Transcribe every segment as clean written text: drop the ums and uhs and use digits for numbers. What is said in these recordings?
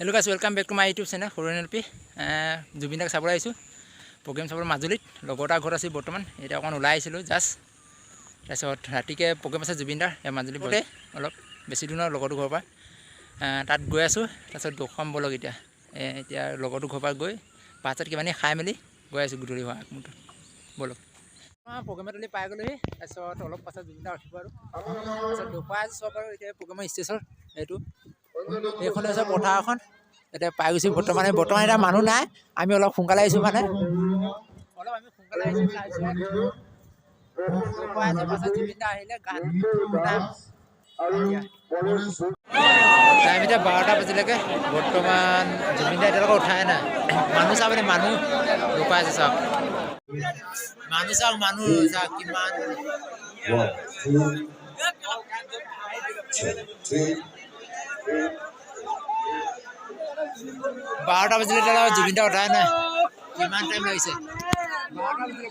Hello guys, welcome back to my YouTube channel Horonelp. Jubin dak sabra aisu. Program sabra Majulit. Logota ghor asi bortoman. Eta okon ulai aisilu just. Tasot ratike program asa Jubin dar ya Majulit bote. Olop besi duna logotu ghor pa. Tat goi asu. Tasot dokham bolog eta. Etia logotu ghor pa goi. Pachat kibani khai meli goi asu guduri hoak mutu. Bolog. Program tali pai golo he. Tasot olop pachat Jubin dar uthibo aru. Tasot dokha asu sob aru eta program station etu. এইখন আছে পথাৰ এখন এটা পাই গৈছে বৰ্তমান এটা মানুহ নাই আমি অলপ সোনকালে আইছো মানে অলপ আমি সোনকালে আইছো পাইছে পাছে জুবিনদা আহিলে গান টাইম এটা 12টা বাজিলেকে বৰ্তমান জুবিনদা এটালৈকে উঠাই নাই মানুহ চাবলে মানুহ ৰূপাই আছে চাওক মানুহ চাওক কিমান 12টা বাজিলে তালা জুবিনদা উঠাই নাই কিমান টাইম লাগিছে 12টা বাজিলে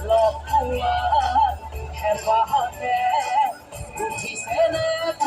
老夫啊，开花好开，不提前来。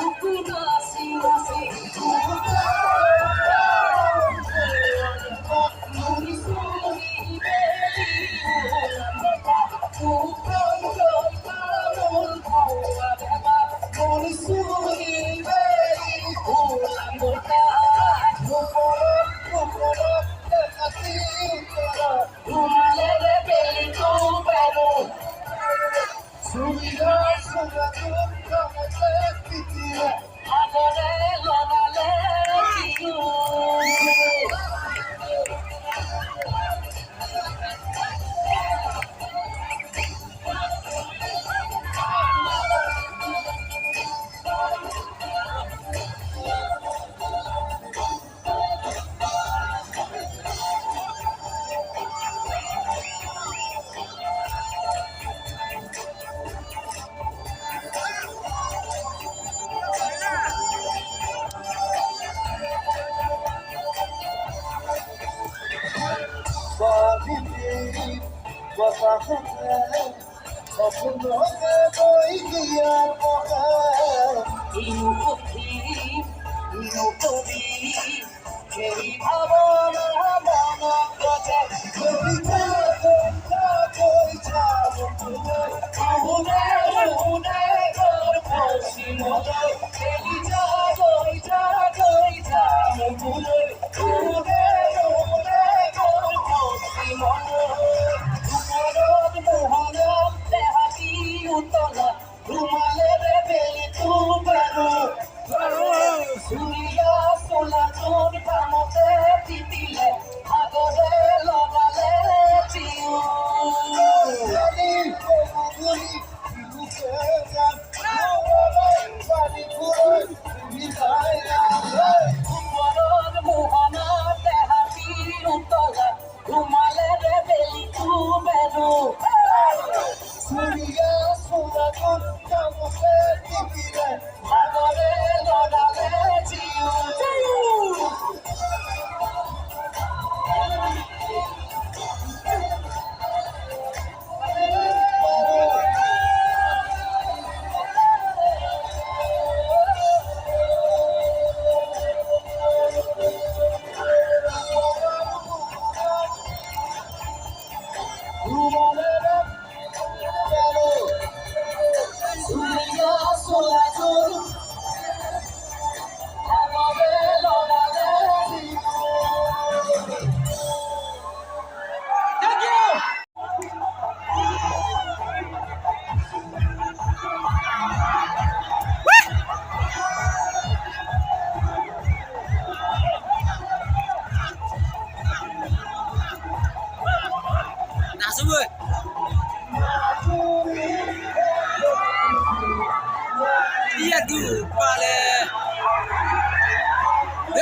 Iya tuh, pale.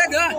Dah.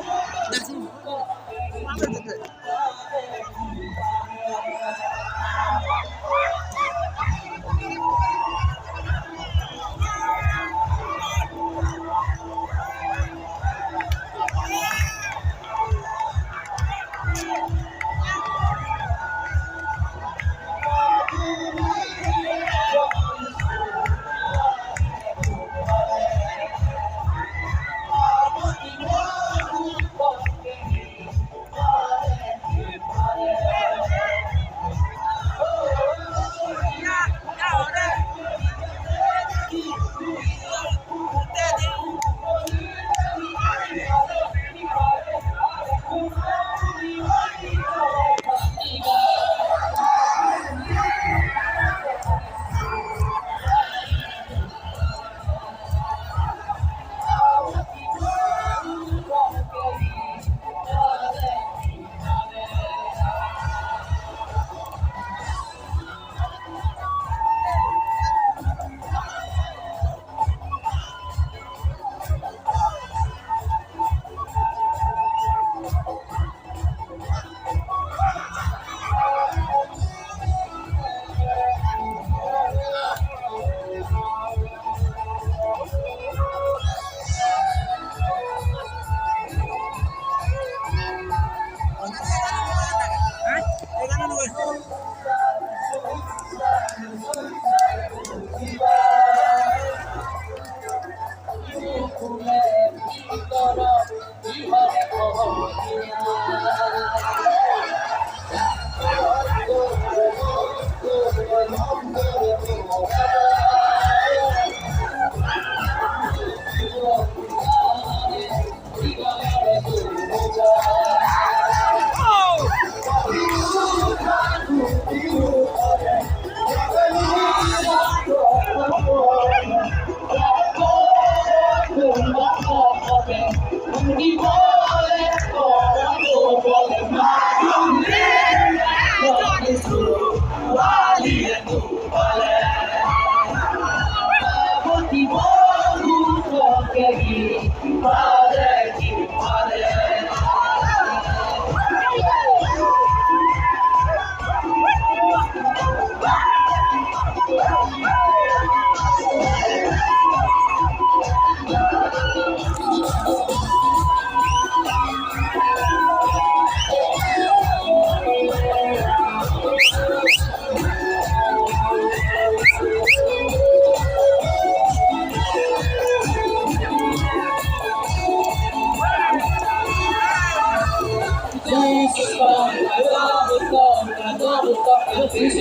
Please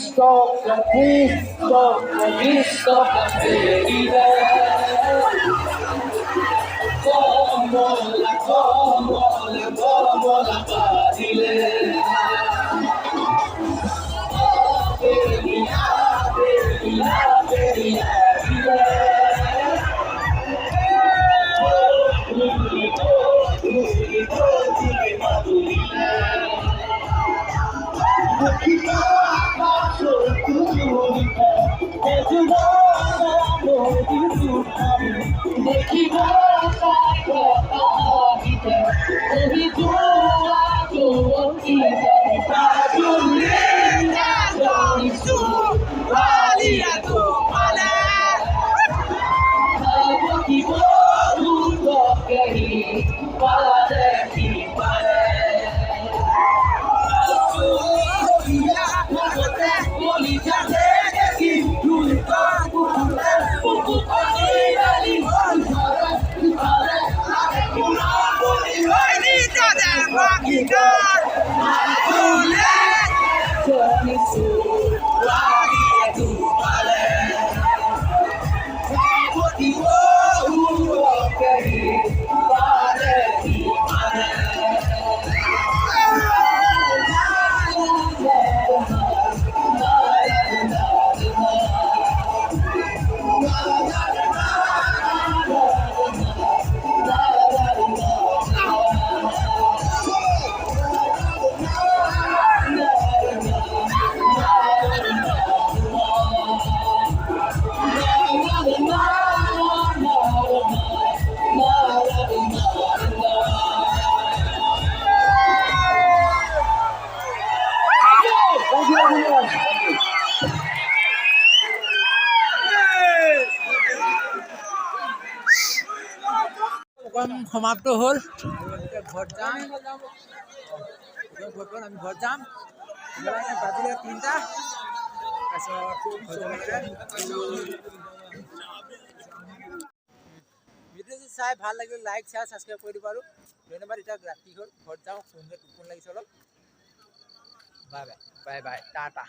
stop, please stop, please stop, baby. Como la padile. সমাপ্ত হ'ল ঘৰত যাম আমি ঘৰত যাম বাজিলে 3টা ভিডিঅ'টো চাই ভাল লাগিল লাইক শ্বেয়াৰ ছাবস্ক্ৰাইব কৰি দিব আৰু ধন্যবাদ এতিয়া ৰাতি হ'ল ঘৰত যাওঁ টোপনি লাগিছে অলপ বাই বাই টাটা